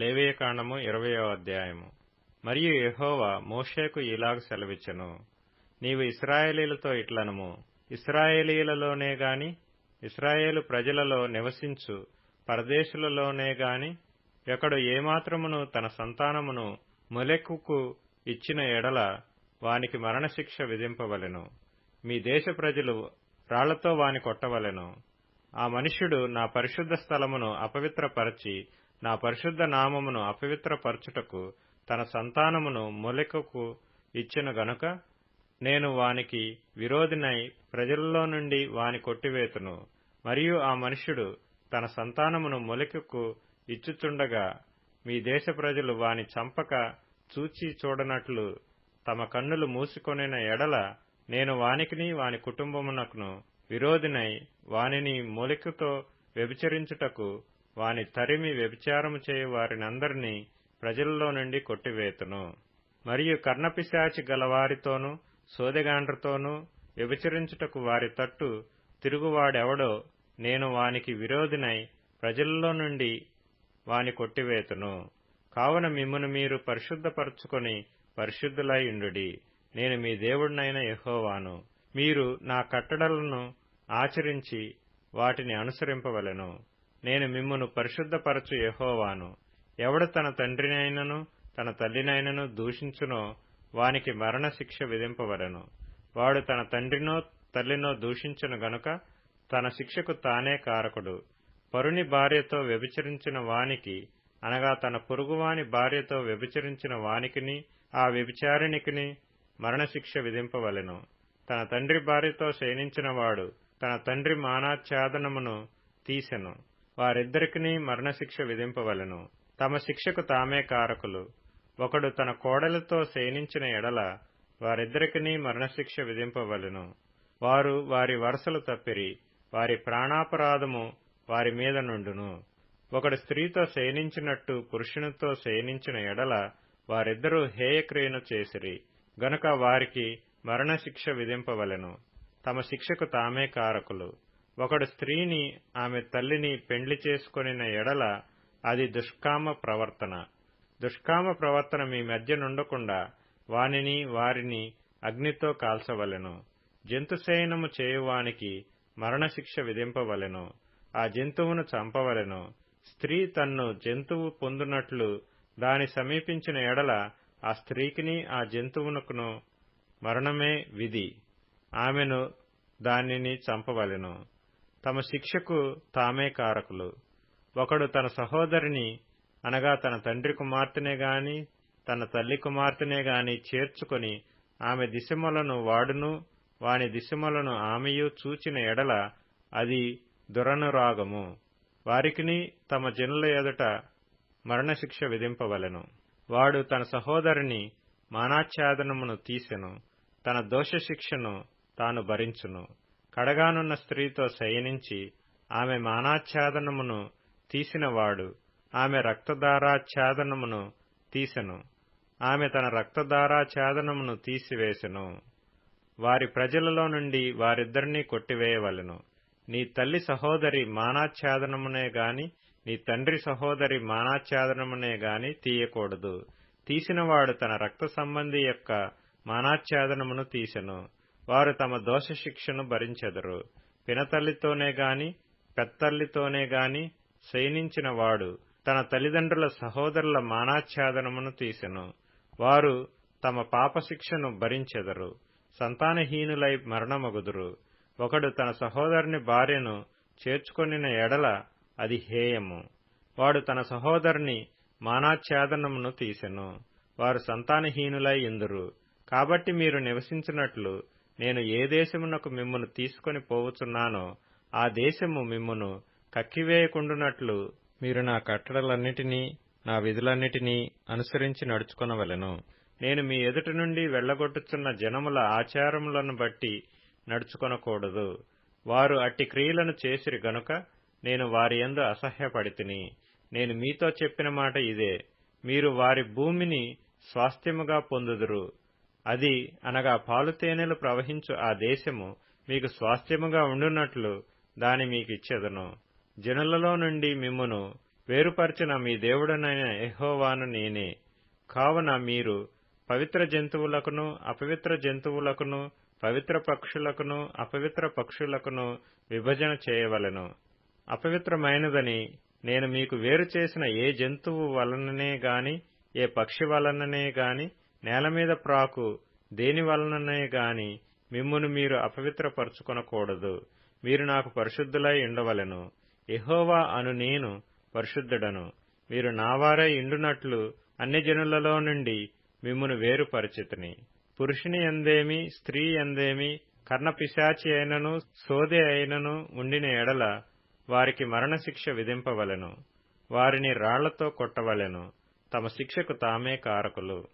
లేవియకాండము 20వ అధ్యాయము. మరియు యెహోవా మోషేకు ఇలాగ సెలవిచ్చెను, నీవు ఇశ్రాయేలీయులతో ఇట్లనుము, ఇశ్రాయేలీయులలోనే గాని ఇశ్రాయేలు ప్రజలలో నివసించు పరదేశులలోనే గాని ఒకడు ఏమాత్రమును తన సంతానమును మొలెకుకు ఇచ్చిన ఎడల వానికి మరణశిక్ష విధింపవలెను. మీ దేశ ప్రజలు రాళ్లతో వాని కొట్టవలెను. ఆ మనుష్యుడు నా పరిశుద్ధ స్థలమును అపవిత్రపరచి నా పరిశుద్ధ నామమును అపవిత్రపరచుటకు తన సంతానమును మొలెకుకు ఇచ్చెను గనుక నేను వానికి విరోధినై ప్రజలలో నుండి వాని కొట్టివేతును. మరియు ఆ మనుష్యుడు తన సంతానమును మొలెకుకు ఇచ్చుచుండగా మీ దేశ ప్రజలు వాని చంపక చూచి చూడనట్లు తమ కన్నులు మూసుకొనిన ఎడల నేను వానికిని వాని కుటుంబమునకును విరోధినై వానిని మొలెకుతో వ్యభిచరించుటకు వాని తరిమి వ్యభిచారము చేయు వారినందరినీ ప్రజలలో నుండి కొట్టివేతును. మరియు కర్ణపిశాచి గలవారితోనూ సోదెగాండ్రతోనూ వ్యభిచరించుటకు వారి తట్టు తిరుగువాడెవడో నేను వానికి విరోధినై ప్రజలలో నుండి వాని కొట్టివేతును. కావున మిమ్మును మీరు పరిశుద్ధపరచుకొని పరిశుద్ధులై ఉండుడి. నేను మీ దేవుడినైన యెహోవాను. మీరు నా కట్టడలను ఆచరించి వాటిని అనుసరింపవలెను. నేను మిమ్మును పరిశుద్ధపరచు యెహోవాను. ఎవడు తన తండ్రినైనను తన తల్లినైనను దూషించునో వానికి మరణశిక్ష విధింపవలెను. వాడు తన తండ్రినో తల్లినో దూషించును గనుక తన శిక్షకు తానే కారకుడు. పరుని భార్యతో వ్యభిచరించిన వానికి అనగా తన పొరుగువాని భార్యతో వ్యభిచరించిన వానికిని ఆ వ్యభిచారిణికిని మరణశిక్ష విధింపవలెను. తన తండ్రి భార్యతో శయనించినవాడు తన తండ్రి మానాచ్ఛాదనమును తీసెను. వారిద్దరికిని మరణశిక్ష విధింపవలెను. తమ శిక్షకు తామే కారకులు. ఒకడు తన కోడలితో శయనించిన ఎడల వారిద్దరికిని మరణశిక్ష విధింపవలెను. వారు వారి వరసలు తప్పిరి, వారి ప్రాణాపరాధము వారి మీద నుండును. ఒకడు స్త్రీతో శయనించినట్టు పురుషునితో శయనించిన ఎడల వారిద్దరూ హేయక్రియను చేసిరి గనుక వారికి మరణశిక్ష విధింపవలెను. తమ శిక్షకు తామే కారకులు. ఒకడు స్త్రీని ఆమె తల్లిని పెండ్లి చేసుకొనిన ఎడల అది దుష్కామ ప్రవర్తన. దుష్కామ ప్రవర్తన మీ మధ్య నుండకుండా వానిని వారిని అగ్నితో కాల్చవలెను. జంతుశయనము చేయువానికి మరణశిక్ష విధింపవలెను. ఆ జంతువును చంపవలెను. స్త్రీ తన్ను జంతువు పొందునట్లు దాని సమీపించిన ఎడల ఆ స్త్రీకిని ఆ జంతువునకును మరణమే విధి. ఆమెను దానిని చంపవలెను. తమ శిక్షకు తామే కారకులు. ఒకడు తన సహోదరిని అనగా తన తండ్రి కుమార్తెనే గాని తన తల్లి కుమార్తెనే గాని చేర్చుకొని ఆమె దిశములను వాడును వాని దిశములను ఆమెయు చూచిన ఎడల అది దురనురాగము. వారికిని తమ జనుల ఎదుట మరణశిక్ష విధింపవలెను. వాడు తన సహోదరిని మానాచ్ఛాదనమును తీసెను. తన దోషశిక్షను తాను భరించును. కడగానున్న స్త్రీతో శయనించి ఆమె మానాచ్ఛాదనమును తీసినవాడు ఆమె రక్తధారాచ్ఛాదనమును తీసెను. ఆమె తన రక్తధారాచ్ఛాదనమును తీసివేసెను. వారి ప్రజలలో నుండి వారిద్దరినీ కొట్టివేయవలెను. నీ తల్లి సహోదరి మానాచ్ఛాదనమునే గాని నీ తండ్రి సహోదరి మానాచ్ఛాదనమునే గాని తీయకూడదు. తీసినవాడు తన రక్త సంబంధి యొక్క మానాచ్ఛాదనమును తీసెను. వారు తమ దోషశిక్షను భరించెదరు. పినతల్లితోనే గాని పెత్తల్లితోనే గాని శయనించిన వాడు తన తల్లిదండ్రుల సహోదరుల మానాచ్ఛాదనమును తీసెను. వారు తమ పాపశిక్షను భరించెదరు. సంతానహీనులై మరణమగుదురు. ఒకడు తన సహోదరుని భార్యను చేర్చుకొనిన ఎడల అది హేయము. వాడు తన సహోదరుని మానాచ్ఛాదనమును తీసెను. వారు సంతానహీనులై యుందురు. కాబట్టి మీరు నివసించినట్లు నేను ఏ దేశమునకు మిమ్మును తీసుకొని పోవుచున్నానో ఆ దేశము మిమ్మును కక్కివేయకుండునట్లు మీరు నా కట్టడలన్నిటినీ నా విధులన్నిటినీ అనుసరించి నడుచుకొనవలెను. నేను మీ ఎదుట నుండి వెళ్లగొట్టుచున్న జనముల ఆచారములను బట్టి నడుచుకొనకూడదు. వారు అట్టి క్రియలను చేసిరి గనుక నేను వారి యందు అసహ్యపడితిని. నేను మీతో చెప్పిన మాట ఇదే, మీరు వారి భూమిని స్వాస్థ్యముగా పొందుదురు. అది అనగా పాలుతేనెలు ప్రవహించు ఆ దేశము మీకు స్వాస్థ్యముగా ఉండునట్లు దాని మీకిచ్చెదను. జనులలో నుండి మిమ్మును వేరుపరచిన మీ దేవుడనైన యెహోవాను నేనే. కావున మీరు పవిత్ర జంతువులకును అపవిత్ర జంతువులకును పవిత్ర పక్షులకును అపవిత్ర పక్షులకును విభజన చేయవలెను. అపవిత్రమైనదని నేను మీకు వేరు చేసిన ఏ జంతువు వలననే గాని ఏ పక్షి వలననే గాని నేలమీద ప్రాకు దేని వలననే గాని మిమ్మును మీరు అపవిత్రపరచుకొనకూడదు. మీరు నాకు పరిశుద్ధులై ఉండవలెను. యెహోవా అను నేను పరిశుద్ధుడను. మీరు నావారై ఇండునట్లు అన్యజనులలో నుండి మిమ్మును వేరుపరచితిని. పురుషుని యందేమి స్త్రీ యందేమి కర్ణపిశాచి అయినను సోదె అయినను ఉండిన ఎడల వారికి మరణశిక్ష విధింపవలెను. వారిని రాళ్లతో కొట్టవలెను. తమ శిక్షకు తామే కారకులు.